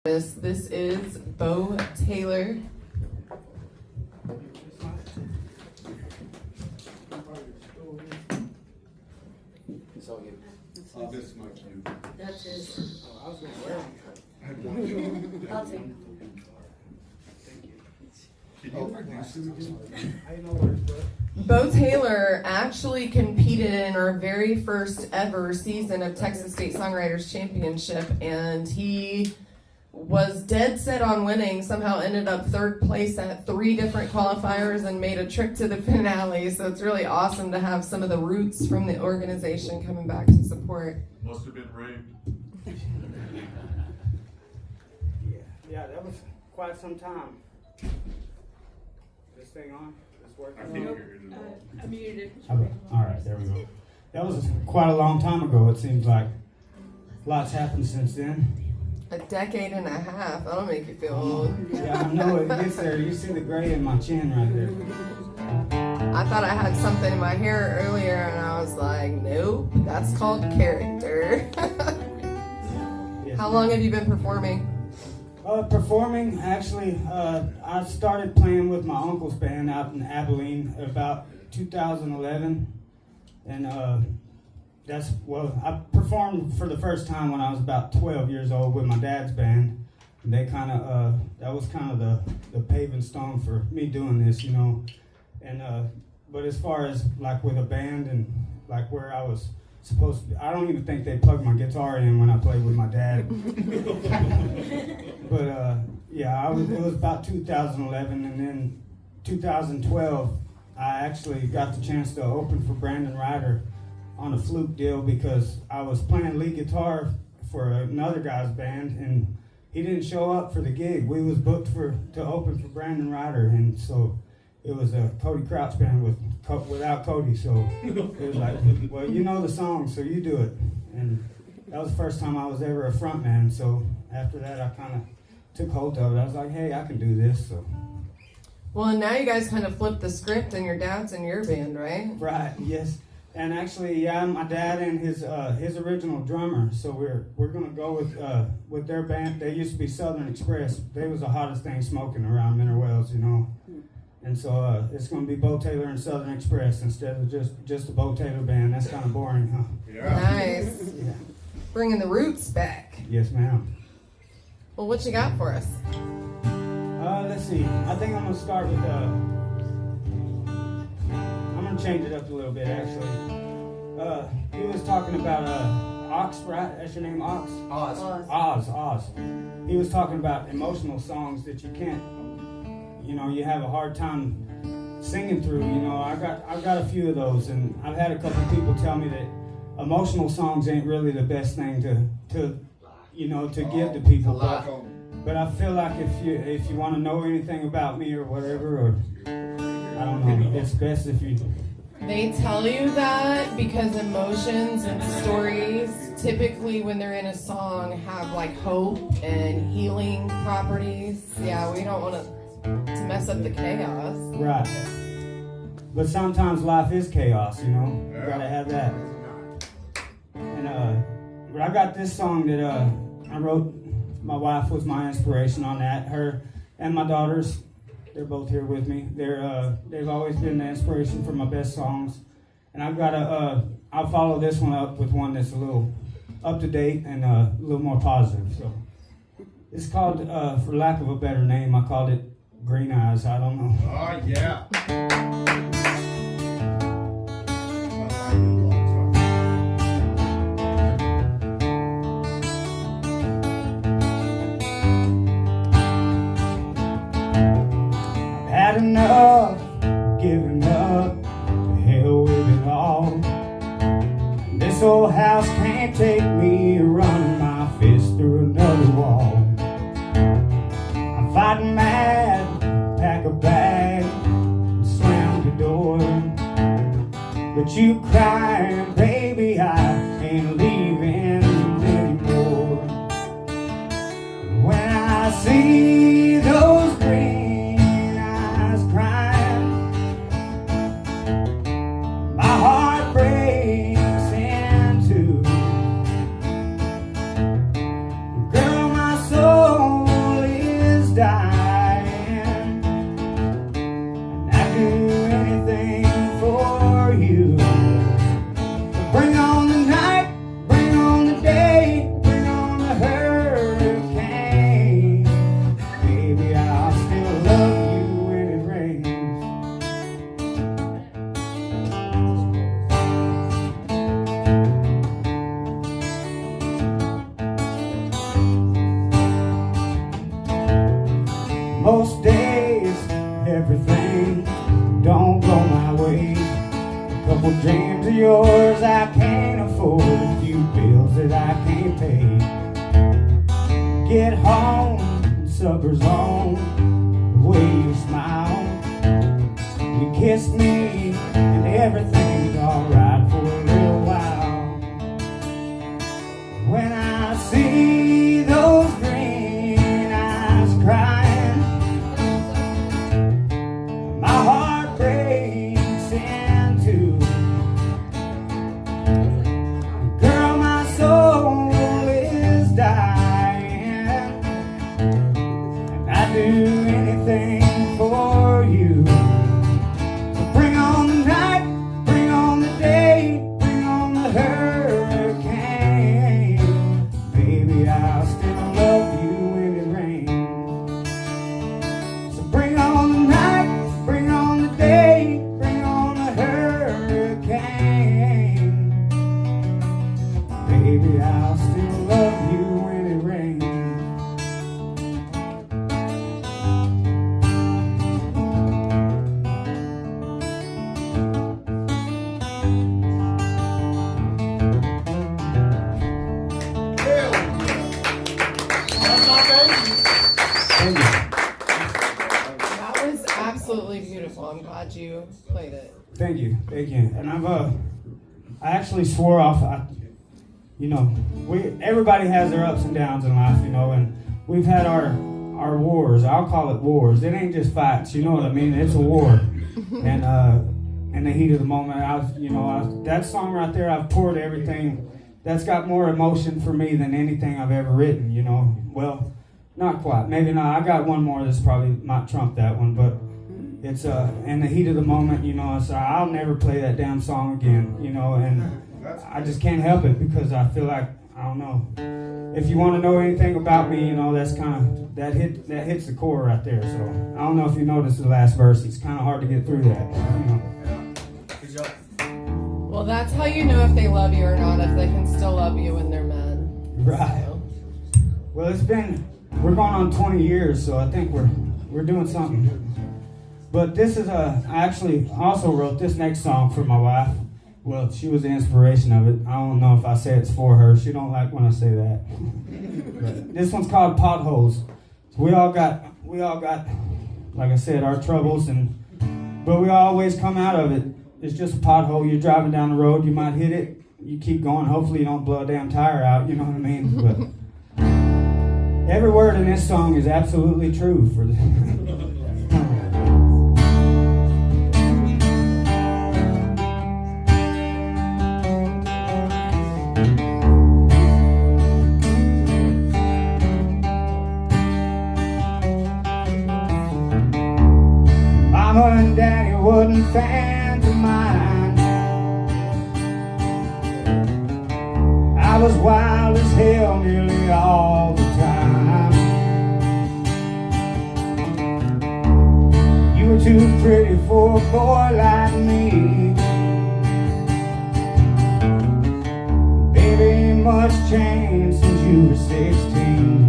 This is Beau Taylor. This is my cue. That's his. I was going to wear it. I'll take it. Can you introduce him again? I know where it's at. Beau Taylor actually competed in our very first ever season of Texas State Songwriters Championship, and he was dead set on winning, somehow ended up third place at 3 different qualifiers and made a trip to the finale. So it's really awesome to have some of the roots from the organization coming back to support. Must have been rain. Yeah, that was quite some time. This thing on? This I working? can't hear it at all. I muted it. All right, there we go. That was quite a long time ago, it seems like. Lots happened since then. A decade and a half. That'll make you feel old. Yeah, I know it gets there. You see the gray in my chin right there. I thought I had something in my hair earlier, and I was like, nope, that's called character. Yes, How long have you been performing? Performing, actually, I started playing with my uncle's band out in Abilene about 2011. And I performed for the first time when I was about 12 years old with my dad's band. And they that was kind of the paving stone for me doing this, you know. And, but as far as like with a band and like where I was supposed to be, I don't even think they plugged my guitar in when I played with my dad. But yeah, it was about 2011, and then 2012, I actually got the chance to open for Brandon Ryder on a fluke deal because I was playing lead guitar for another guy's band, and he didn't show up for the gig. We was booked to open for Brandon Ryder, and so it was a Cody Crouch band without Cody. So it was like, well, you know the song, so you do it. And that was the first time I was ever a front man. So after that, I kind of took hold of it. I was like, hey, I can do this. So. Well, and now you guys kind of flipped the script, and your dad's in your band, right? Right. Yes. And actually, yeah, my dad and his original drummer. So we're gonna go with their band. They used to be Southern Express. They was the hottest thing smoking around Minter Wells, you know. And so it's gonna be Beau Taylor and Southern Express instead of just the Beau Taylor band. That's kind of boring, huh? Yeah. Nice. Yeah. Bringing the roots back. Yes, ma'am. Well, what you got for us? Let's see. I think I'm gonna start with I'm gonna change it up a little bit actually. He was talking about Ox, right? That's your name, Ox? Oz. He was talking about emotional songs that you can't, you know, you have a hard time singing through. You know, I've got a few of those, and I've had a couple people tell me that emotional songs ain't really the best thing to you know, to give to people. But I feel like if you want to know anything about me or whatever, or I don't know, it's best if you. They tell you that because emotions and stories, typically when they're in a song, have like hope and healing properties. Yeah, we don't want to mess up the chaos. Right. But sometimes life is chaos, you know. You gotta have that. And but I got this song that I wrote. My wife was my inspiration on that. Her and my daughters, they're both here with me. They've always been the inspiration for my best songs. And I'll follow this one up with one that's a little up to date and a little more positive. So it's called, for lack of a better name, I called it Green Eyes. I don't know. Oh, yeah. Had enough, giving up, to hell with it all. This old house can't take me running my fist through another wall. I'm fighting mad, pack a bag, slam the door. But you crying, baby, I ain't leaving anymore. When I see those green eyes crying, my heart breaks in two. Girl, my soul Most days, everything don't go my way. A couple dreams of yours I can't afford, a few bills that I can't pay. Get home, supper's on, the way you smile. You kiss me, and everything's alright for a little while. When I see those green eyes crying, my heart breaks in two. Girl, my soul is dying, and I'd do anything for you. Bring on the night, bring on the day, bring on the hurricane. Baby, I'll still love you when it rains. So bring on the night, bring on the day, bring on the hurricane. Baby, I'll still love you when it rains. Thank you. That was absolutely beautiful. I'm glad you played it. Thank you, thank you. And I actually swore off. Everybody has their ups and downs in life, and we've had our wars. I'll call it wars. It ain't just fights, you know what I mean? It's a war. And in the heat of the moment, that song right there, I've poured everything. That's got more emotion for me than anything I've ever written, Well, not quite. Maybe not. I got one more that's probably might trump that one, but it's in the heat of the moment, so I'll never play that damn song again, and I just can't help it because I feel like, I don't know. If you want to know anything about me, that's kind of, that hits the core right there. So I don't know if you noticed the last verse. It's kind of hard to get through that. Good job. Well, that's how you know if they love you or not, if they can still love you when they're mad. Right. So. Well, we're going on 20 years, so I think we're doing something. But this is I actually also wrote this next song for my wife. Well, she was the inspiration of it. I don't know if I say it's for her. She don't like when I say that. But this one's called Potholes. So we all got, like I said, our troubles, but we always come out of it. It's just a pothole. You're driving down the road. You might hit it. You keep going. Hopefully you don't blow a damn tire out. You know what I mean? But every word in this song is absolutely true for the Mama and Daddy wasn't fans of mine. I was wild as hell nearly all the time. You were too pretty for a boy like me. Baby, ain't much changed since you were 16.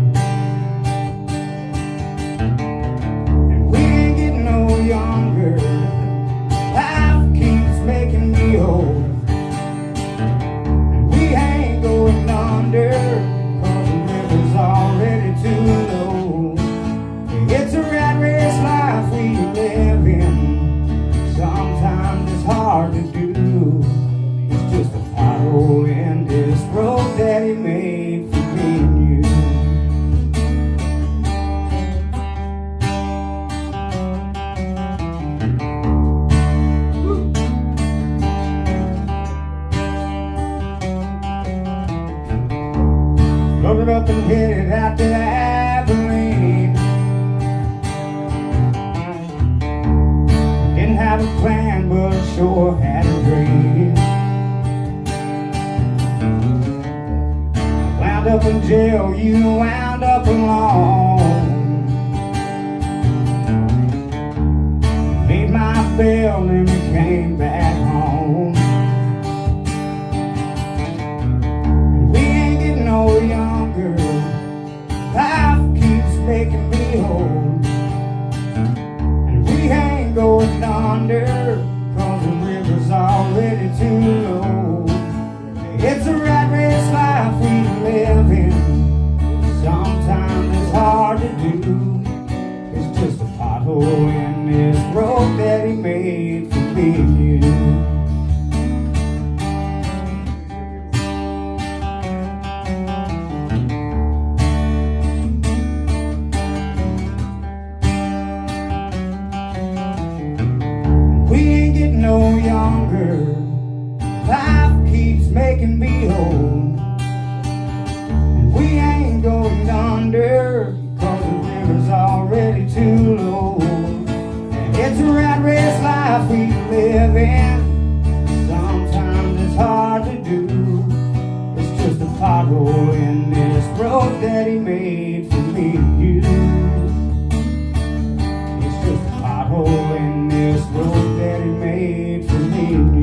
Younger, life keeps making me old, and we ain't going under, 'cause the river's already too low. It's a rat race life we live in. Sometimes it's hard to do. It's just a pothole in this road that he made for me and you. Loaded up and headed out to Abilene. Didn't have a plan, but I sure had a dream. Wound up in jail, you wound up alone. Made my bail and we came back home. And we ain't getting no younger. Life keeps making me old. can be whole. And we ain't going under, cause the river's already too low. And it's a rat race life we live in. Sometimes it's hard to do. It's just a pothole in this road that he made for me and you. It's just a pothole in this road that he made for me and you.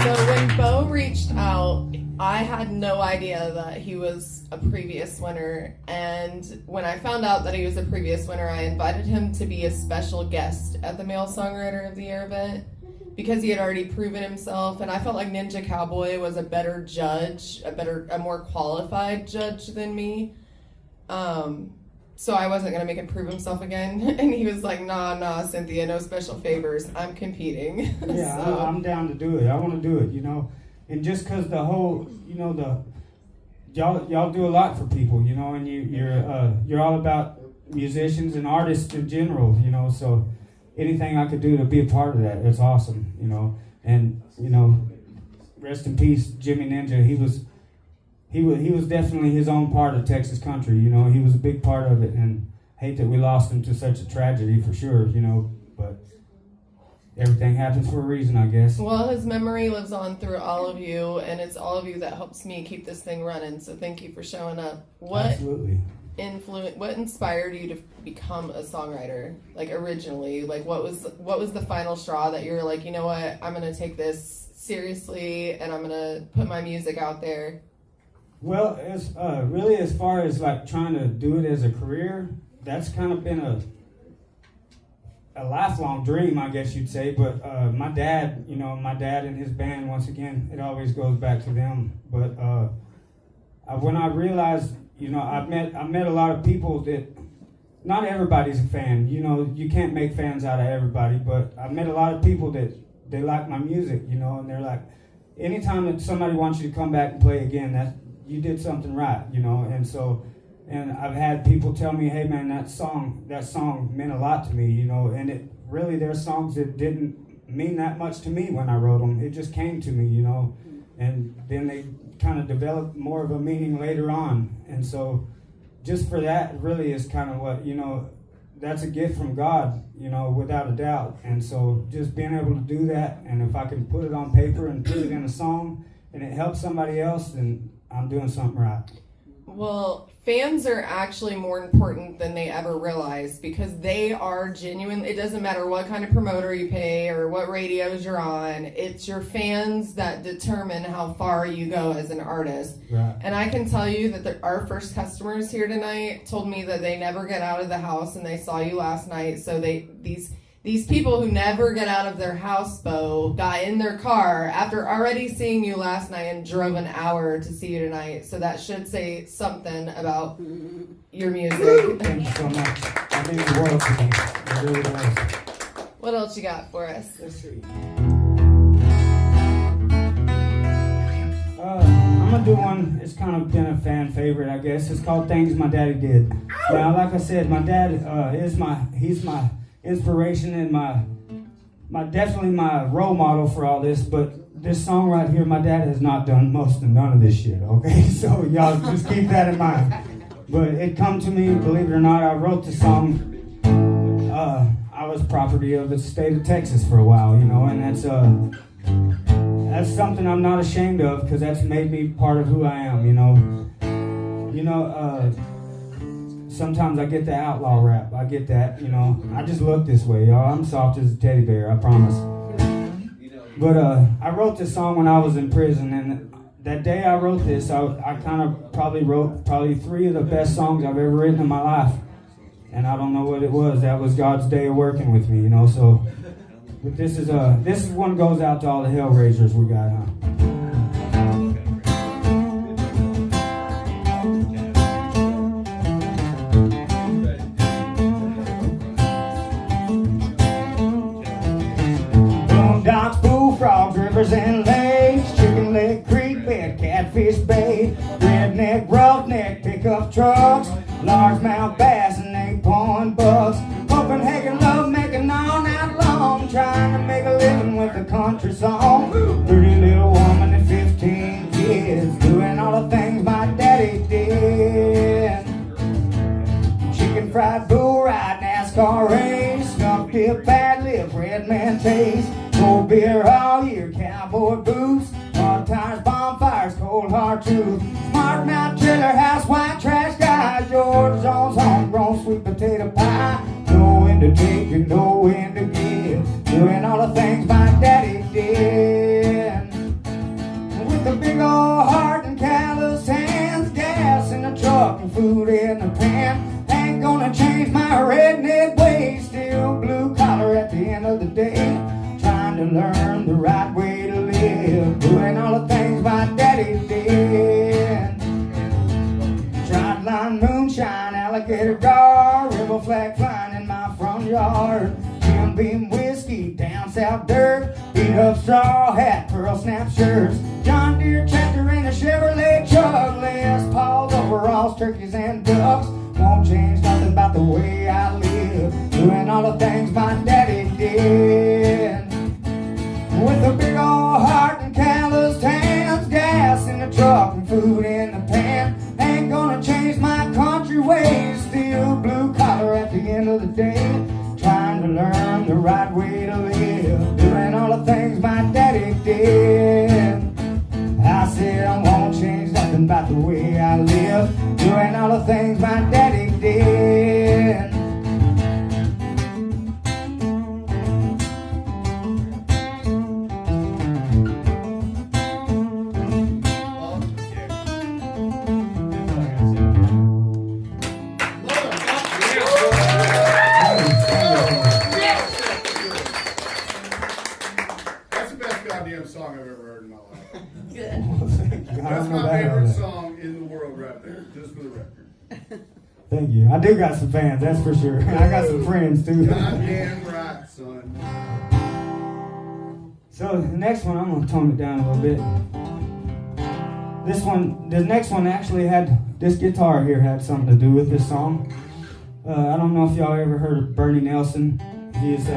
So when Beau reached out, I had no idea that he was a previous winner. And when I found out that he was a previous winner, I invited him to be a special guest at the Male Songwriter of the Year event because he had already proven himself. And I felt like Ninja Cowboy was a better judge, a more qualified judge than me. So I wasn't going to make him prove himself again. And he was like, nah, Cynthia, no special favors. I'm competing. Yeah, So- I'm down to do it. I want to do it, you know. And just because the whole, you know, y'all do a lot for people, you know, and you're all about musicians and artists in general, you know. So anything I could do to be a part of that, it's awesome, you know. And, you know, rest in peace, Jimmy Ninja. He was definitely his own part of Texas country, you know. He was a big part of it, and hate that we lost him to such a tragedy for sure, you know. But everything happens for a reason, I guess. Well, his memory lives on through all of you, and it's all of you that helps me keep this thing running. So thank you for showing up. What Absolutely. What inspired you to become a songwriter? Like originally, like what was the final straw that you were like, you know what, I'm gonna take this seriously and I'm gonna put my music out there? Well, as really as far as like trying to do it as a career, that's kind of been a lifelong dream, I guess you'd say. But my dad and his band, once again, it always goes back to them. But when I realized, you know, I met a lot of people that not everybody's a fan. You know, you can't make fans out of everybody. But I met a lot of people that they like my music, you know, and they're like, anytime that somebody wants you to come back and play again, you did something right, you know. And I've had people tell me, hey man, that song meant a lot to me, you know. And it really, there's songs that didn't mean that much to me when I wrote them. It just came to me, you know. And then they kind of developed more of a meaning later on. And so just for that really is kind of what, you know, that's a gift from God, you know, without a doubt. And so just being able to do that, and if I can put it on paper and put it in a song and it helps somebody else, then I'm doing something right. Well, fans are actually more important than they ever realize because they are genuine. It doesn't matter what kind of promoter you pay or what radios you're on. It's your fans that determine how far you go as an artist. Right. And I can tell you that our first customers here tonight told me that they never get out of the house and they saw you last night. So these people who never get out of their house, Beau, got in their car after already seeing you last night and drove an hour to see you tonight. So that should say something about your music. Thank you so much. That means the world to me. It really does. What else you got for us? Let's see. I'm gonna do one. It's kind of been a fan favorite, I guess. It's called "Things My Daddy Did." Now, like I said, my dad he's my inspiration and definitely my role model for all this. But this song right here, my dad has not done none of this shit. Okay, so y'all just keep that in mind. But it come to me, believe it or not, I wrote the song. I was property of the state of Texas for a while, you know, and that's something I'm not ashamed of because that's made me part of who I am, you know. Sometimes I get the outlaw rap. I get that, you know. I just look this way, y'all. I'm soft as a teddy bear, I promise. But I wrote this song when I was in prison, and that day I wrote this, I kind of probably wrote 3 of the best songs I've ever written in my life. And I don't know what it was. That was God's day of working with me, you know. So, but this is one goes out to all the Hellraisers we got, huh? catfish bait, redneck, roughneck, pickup trucks, largemouth bass and 8-point bucks. Copenhagen love making all night long, trying to make a living with a country song. Pretty little woman and 15 kids, doing all the things my daddy did. Chicken fried bull ride, NASCAR race, skunk dip, bad lip, red man taste, cold beer all year, cowboy boots, hard tires, bonfires, cold hard truth, smart mouth, trailer house, white trash guy, George Jones, homegrown sweet potato pie, knowing to take and knowing to give, doing all the things my daddy did. With a big old heart and callous hands, gas in the truck and food in the pan. Ain't gonna change my redneck ways, still blue collar at the end of the day. Trying to learn the right way to live, doing all the things my daddy did. Tried line, moonshine, alligator gar, river flag flying in my front yard. Jim Beam whiskey, down south dirt, beat up straw hat, pearl snap shirts, John Deere tractor and a Chevrolet truck, Les Paul's overalls, turkeys and ducks. Won't change nothing about the way I live, doing all the things my daddy did. With a big old heart and calloused hands, gas in the truck and food in the pan. Ain't gonna change my country ways, still blue collar at the end of the day. Trying to learn the right way to live, doing all the things my daddy did. I said I won't change nothing about the way I live, doing all the things my daddy did. That's the best goddamn song I've ever heard in my life. Good. That's my favorite song in the world right there, just for the record. Thank you. I do got some fans, that's for sure. I got some friends too. Goddamn right, son. So the next one, I'm gonna tone it down a little bit. The next one actually had, this guitar here had something to do with this song. I don't know if y'all ever heard of Bernie Nelson. He's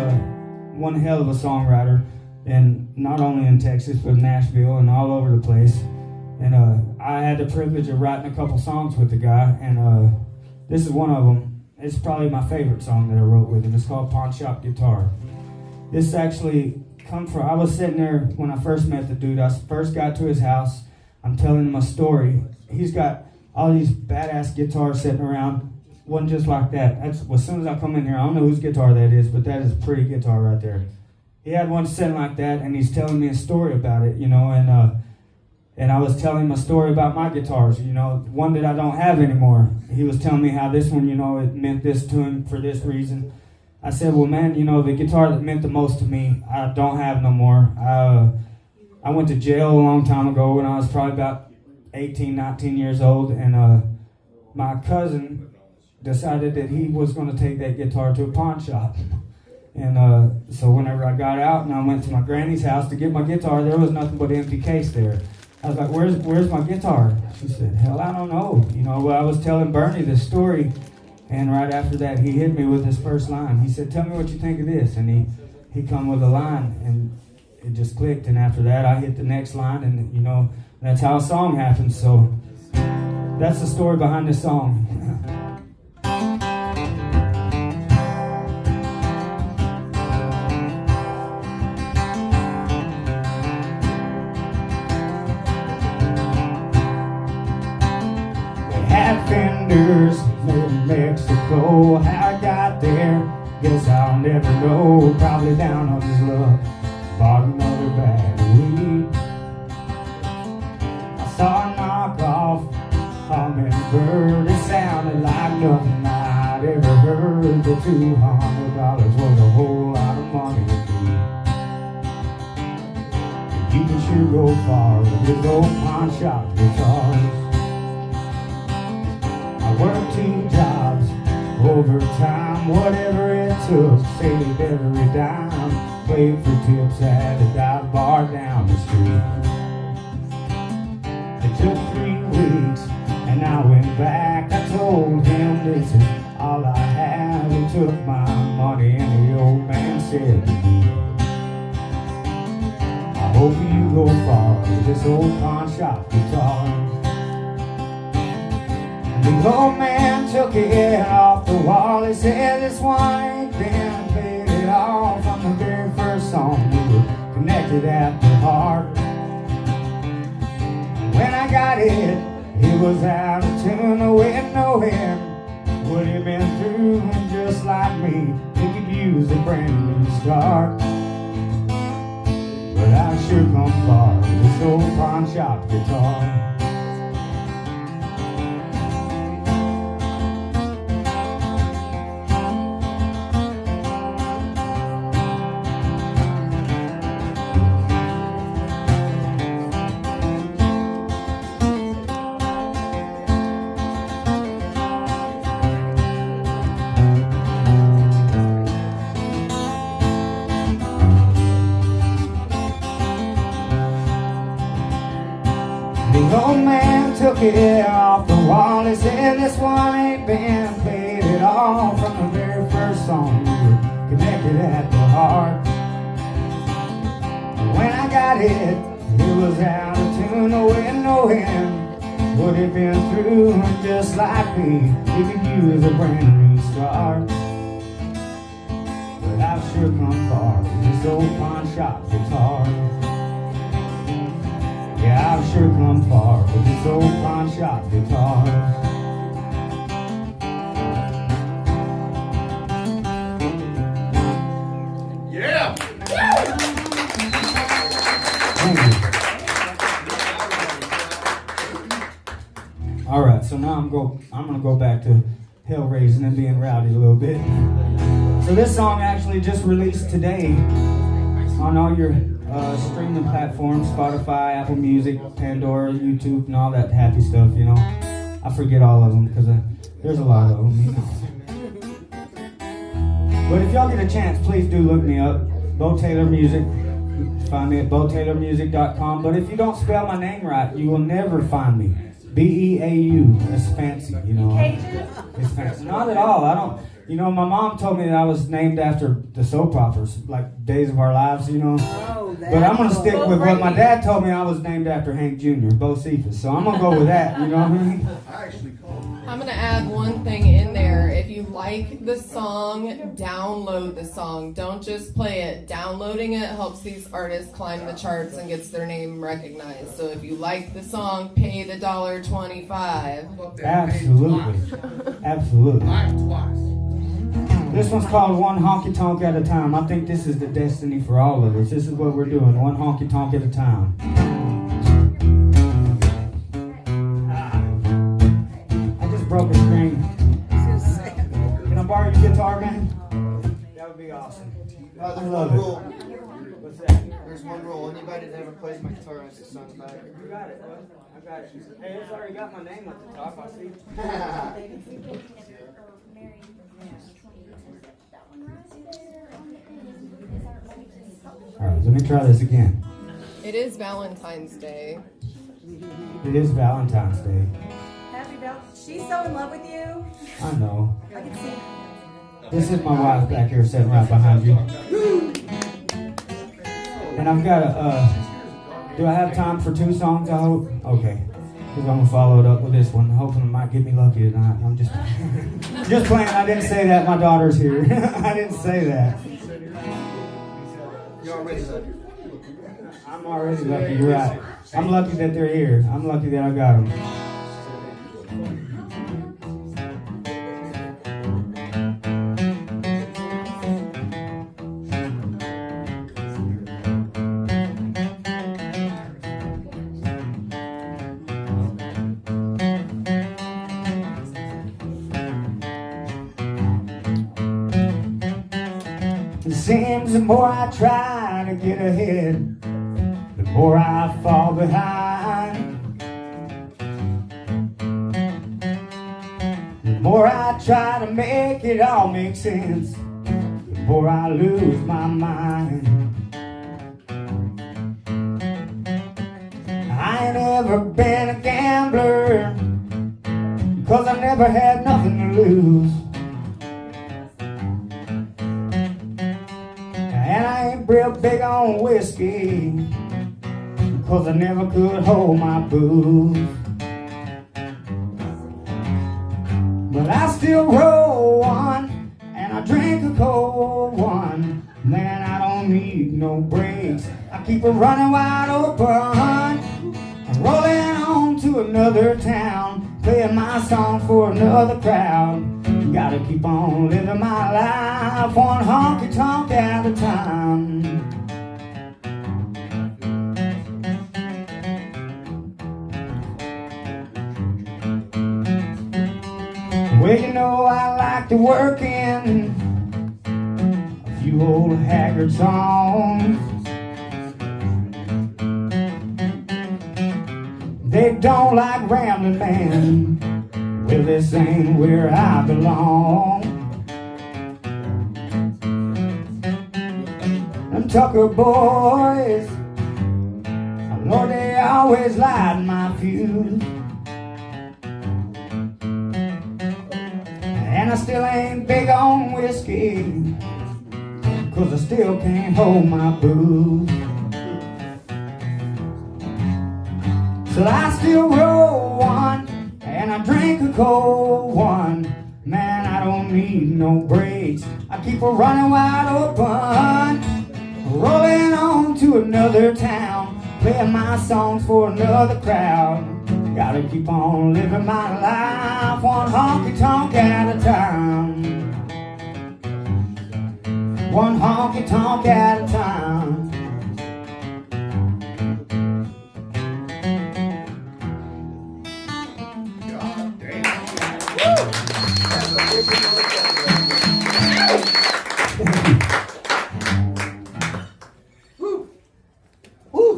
one hell of a songwriter, and not only in Texas, but Nashville and all over the place. And I had the privilege of writing a couple songs with the guy, and this is one of them. It's probably my favorite song that I wrote with him. It's called Pawn Shop Guitar. This actually I was sitting there when I first met the dude. I first got to his house. I'm telling him a story. He's got all these badass guitars sitting around. One just like that. As soon as I come in here, I don't know whose guitar that is, but that is a pretty guitar right there. He had one sitting like that, and he's telling me a story about it, you know, and I was telling him a story about my guitars, you know, one that I don't have anymore. He was telling me how this one, you know, it meant this to him for this reason. I said, well, man, you know, the guitar that meant the most to me, I don't have no more. I went to jail a long time ago when I was probably about 18, 19 years old, and my cousin decided that he was going to take that guitar to a pawn shop. And so whenever I got out and I went to my granny's house to get my guitar, there was nothing but an empty case there. I was like, where's my guitar? She said, hell, I don't know. You know, well, I was telling Bernie this story, and right after that, he hit me with his first line. He said, tell me what you think of this. And he come with a line, and it just clicked. And after that, I hit the next line, and, you know, that's how a song happens. So that's the story behind this song. Fenders made in Mexico. How I got there, guess I'll never know. Probably down on his luck, bought another bag of weed. I saw a knockoff hummingbird. It sounded like nothing I'd ever heard. The $200 was a whole lot of money to me. And you can sure go far with his old pawn shop guitars. I worked 2 jobs, overtime, whatever it took, saved every dime, played for tips at a dive bar down the street. The took 3 weeks, and I went back. I told him this is all I have. He took my money, and the old man said, I hope you go far with this old pawn shop guitar. And the old man took it off the wall. He said, this one ain't been played at all. From the very first song we were connected at the heart. And when I got it, it was out of tune. No wind, no wind. What he been through, and just like me, he could use a brand new start. But I sure come far with this old pawn shop guitar. The old man took it off the wall. He said, this one ain't been played at all. From the very first song we were connected at the heart. And when I got it, it was out of tune. No wind, no wind. What he been through, and just like me, he could use a brand new start. But I've sure come far with this old pawn shop guitar. Yeah, I've sure come far with this old pawn shop guitar. Yeah! Thank you. All right, so now I'm gonna go back to hell raising and being rowdy a little bit. So this song actually just released today on all your streaming platforms, Spotify, Apple Music, Pandora, YouTube, and all that happy stuff, you know. I forget all of them because there's a lot of them, you know. But if y'all get a chance, please do look me up. Beau Taylor Music. Find me at beautaylormusic.com. But if you don't spell my name right, you will never find me. B-E-A-U. That's fancy, you know. It's fancy. Not at all. I don't. You know, my mom told me that I was named after the soap operas, like Days of Our Lives, you know. Oh, But I'm going to stick with what my dad told me I was named after Hank Jr., Beau Cephas. So I'm going to go with that, you know what I mean? I actually called him. I'm gonna add one thing in there. If you like the song, download the song. Don't just play it. Downloading it helps these artists climb the charts and gets their name recognized. So if you like the song, pay the $1.25. Absolutely. Absolutely. Live twice. This one's called One Honky Tonk at a Time. I think this is the destiny for all of us. This is what we're doing, one honky tonk at a time. I just broke a string. Can I borrow your guitar, man? That would be awesome. I There's love one it. rule. What's that? There's one rule. Anybody that ever plays my guitar has to sung back. You got it, bud. I got it. Hey, it's already got my name at the top, I see. Alright, let me try this again. It is Valentine's Day. It is Valentine's Day. Happy Val. She's so in love with you. I know. I can see. This is my wife back here sitting right behind you. And I've got do I have time for 2 songs, I hope? Okay. Because I'm going to follow it up with this one. Hoping it might get me lucky tonight. I'm just just playing. I didn't say that. My daughter's here. I didn't say that. You're already lucky. I'm already lucky. You're right. I'm lucky that they're here. I'm lucky that I got them. It seems the more I try to get ahead, the more I fall behind. The more I try to make it all make sense, the more I lose my mind. I ain't never been a gambler, 'cause I never had nothing to lose. And I ain't real big on whiskey, 'cause I never could hold my booze. But I still roll one, and I drink a cold one. Man, I don't need no brakes, I keep it running wide open. I'm rolling on to another town, playing my song for another crowd. Gotta keep on living my life, one honky tonk at a time. Well, you know I like to work in a few old haggard songs. They don't like rambling man, well, this ain't where I belong. Them Tucker boys, Lord, they always light my fuse. And I still ain't big on whiskey, 'cause I still can't hold my booze. So I still roll one, and I drink a cold one. Man, I don't need no brakes, I keep it running wide open. Rolling on to another town, playing my songs for another crowd. Gotta keep on living my life, one honky tonk at a time. One honky tonk at a time.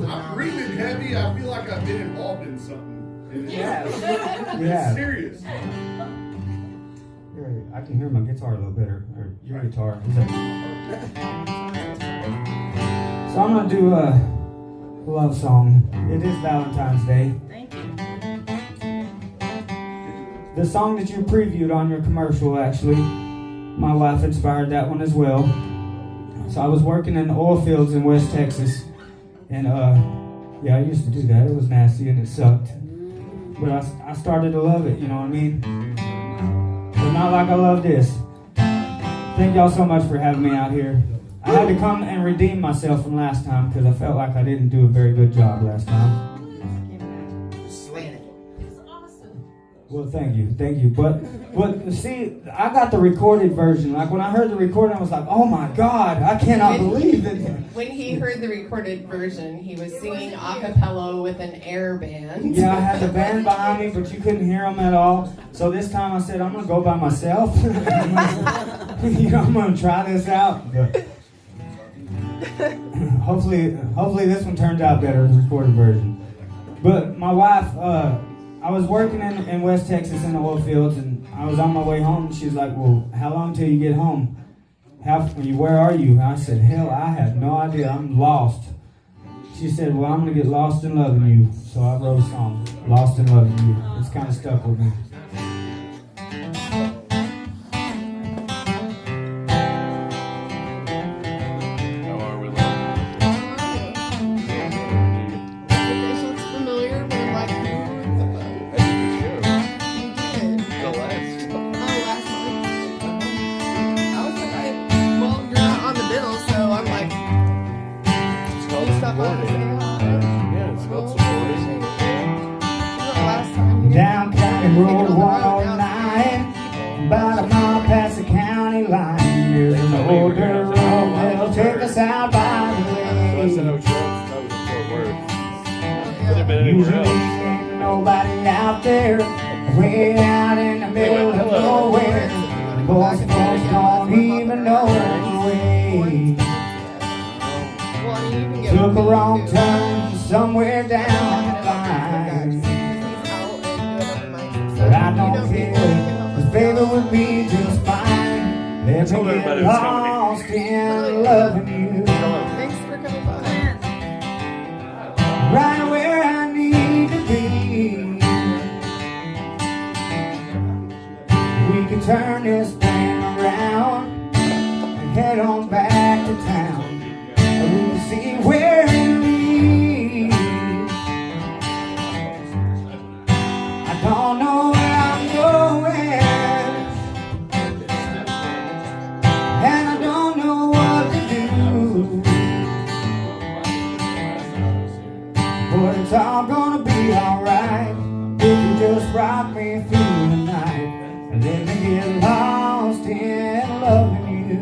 I'm breathing heavy. I feel like I've been involved in something. Yeah. It's serious. I can hear my guitar a little better, or your guitar. So I'm gonna do a love song. It is Valentine's Day. Thank you. The song that you previewed on your commercial, actually, my wife inspired that one as well. So I was working in the oil fields in West Texas, and yeah, I used to do that. It was nasty and it sucked. But I started to love it, you know what I mean? But not like I love this. Thank y'all so much for having me out here. I had to come and redeem myself from last time because I felt like I didn't do a very good job last time. Well, thank you. But see, I got the recorded version. Like when I heard the recording, I was like, oh my God, I cannot believe it. When he heard the recorded version, he was singing a cappella with an air band. Yeah, I had the band behind me, but you couldn't hear them at all. So this time I said, I'm going to go by myself. I'm going to try this out. But hopefully this one turns out better, the recorded version. But my wife, I was working in West Texas in the oil fields, and I was on my way home, and she was like, well, how long till you get home? Where are you? And I said, hell, I have no idea. I'm lost. She said, well, I'm going to get lost in loving you. So I wrote a song, Lost in Loving You. It's kind of stuck with me. Down County Road 109, about a mile past the county line. There's an old dirt road that'll take us out by the lake. Usually ain't nobody out there, way out in the middle of nowhere. Boys and folks don't even know the way. Took a wrong turn somewhere down the line. But I don't care, 'cause baby would be just fine. Let me get lost in loving you. Thanks for coming by. Right where I need to be. turn this thing around and head on back to town. We'll see where it leads. I don't know where I'm going, and I don't know what to do, but it's all gonna be alright if you just rock me through the night and let me get lost in loving you.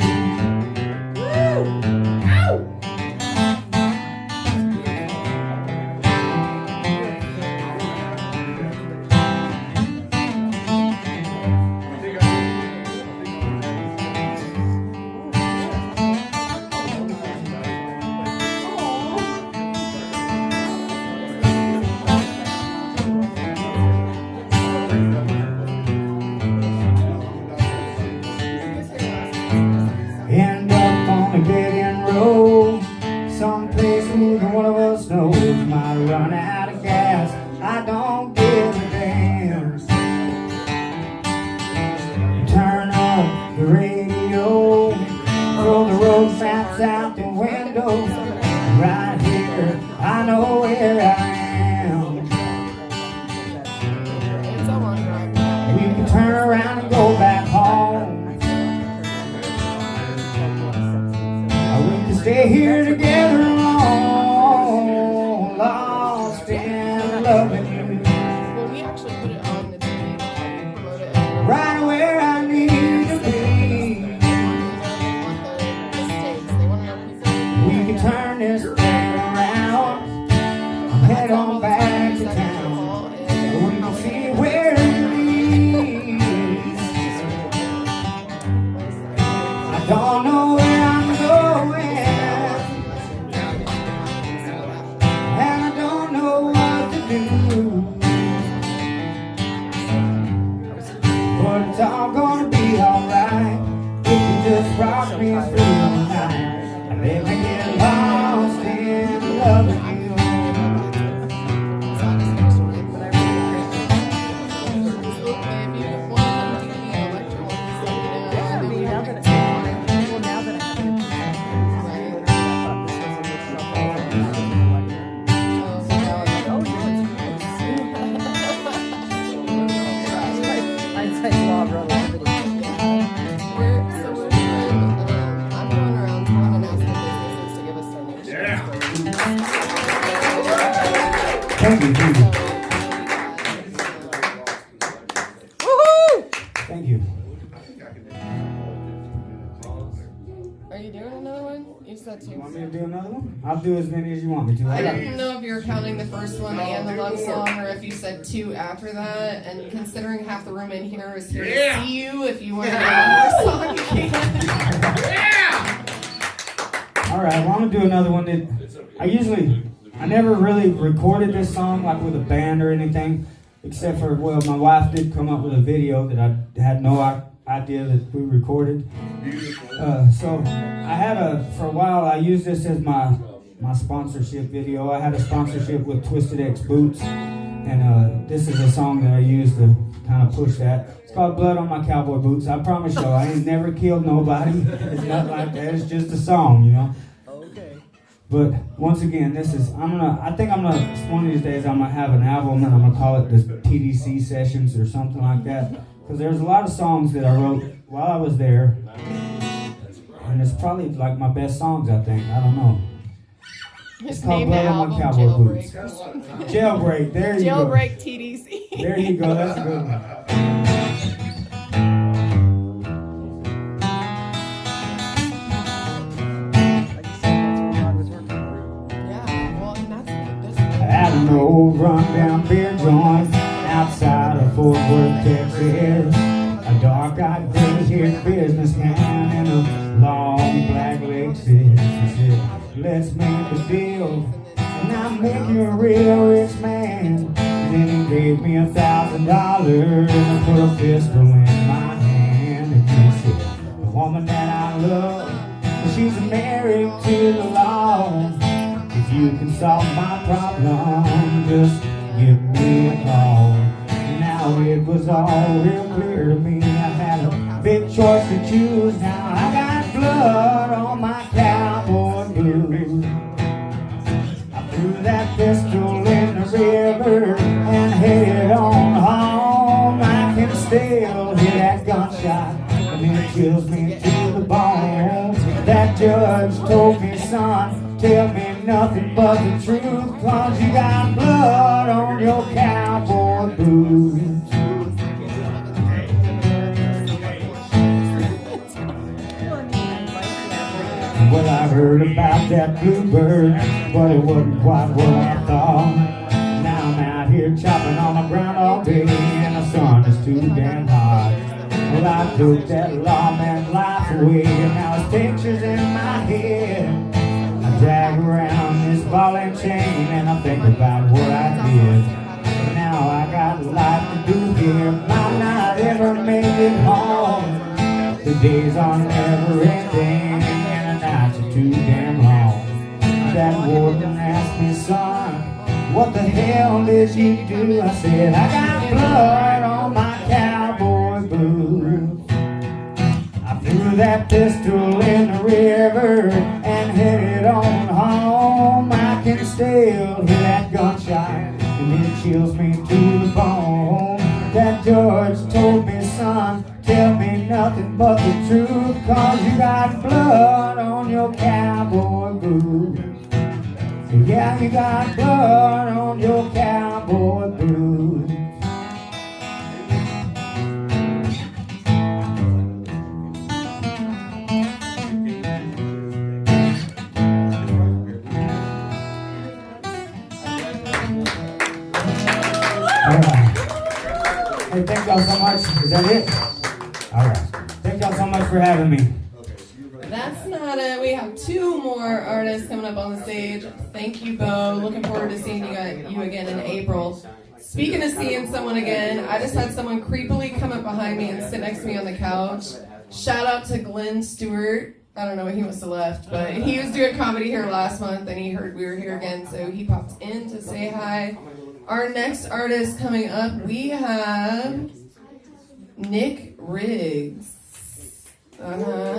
End up on a dead-end road, someplace neither one of us knows. Might run out of gas, I don't give a damn. Turn up the radio, throw the road maps out the window. Right here, I know where I am. We can turn around and go back home. We can stay here together alone, lost in loving you. Well, we actually put it on the TV, promote it. Right where I need to be. We can turn this thing around, head on back to town. We can see where it leads. I don't know where I'm going, and I don't know what to do, but it's all gonna be alright if you just rock me through the night and let me get lost in loving you. I'm going around town and asking businesses to give us donations. Yeah. Thank you, thank you. Thank you. Are you doing another one? You said You want two. me to do another one? I'll do as many as you want me to. I didn't know if you were counting the first one and the love song, or if you said two after that. And considering half the room in here is here Yeah. to see you, if you want to do one more song, you can. All right, well, I'm gonna do another one that I never really recorded this song like with a band or anything, except for, well, my wife did come up with a video that I had no idea that we recorded. So I had for a while, I used this as my sponsorship video. I had a sponsorship with Twisted X Boots, and this is a song that I used to kind of push that. It's called Blood on My Cowboy Boots. I promise you, I ain't never killed nobody. It's nothing like that. It's just a song, you know. But once again, I think I'm gonna, one of these days I'm gonna have an album and I'm gonna call it the TDC Sessions or something like that. Because there's a lot of songs that I wrote while I was there. And it's probably like my best songs, I think. I don't know. Just called name the Blood on album My Cowboy Boots. Jailbreak. Jailbreak, there you go. Jailbreak TDC. There you go, that's a good one. Yeah, well, and that's At an old rundown beer joint outside of Fort Worth, Texas, a dark-eyed, gray-haired businessman in a long black Lexus. He said, "Let's make a deal, and I'll make you a real rich man." Then he gave me $1,000 and put a pistol in my hand, and he said, "The woman that I love, she's married to the law. If you can solve my problem, just give me a call." Now Now it was all real clear to me. I had a big choice to choose. Now I got blood on my cowboy blues. I threw that pistol in the river and headed on home. I can still hear that gunshot and it chills me to the bone. That judge told me, son, tell me nothing but the truth, 'cause you got blood on your cowboy boots. Well, I heard about that bluebird, but it wasn't quite what I thought. Now I'm out here chopping on the ground all day, and the sun is too damn hot. Well, I took that lawman's life away, and now his picture's in my head. I drag around this ball and chain, and I think about what I did. Now I got life to do here, might not ever make it home. The days are never ending, and the nights are too damn long. That warden asked me, son, what the hell did you do? I said, I got blood on my cowboy boots. I threw that pistol in the river and headed on home. I can still hear that gunshot and it chills me to the bone. That judge told me, son, tell me nothing but the truth, 'cause you got blood on your cowboy boots. Yeah, you got blood on your cowboy boots. Alright. Hey, thank y'all so much. Is that it? Alright. Thank y'all so much for having me. That's not it. We have two more artists coming up on the stage. Thank you, Beau. Looking forward to seeing you again in April. Speaking of seeing someone again, I just had someone creepily come up behind me and sit next to me on the couch. Shout out to Glenn Stewart. I don't know, he must have left, but he was doing comedy here last month and he heard we were here again, so he popped in to say hi. Our next artist coming up, we have Nick Riggs. Gotcha.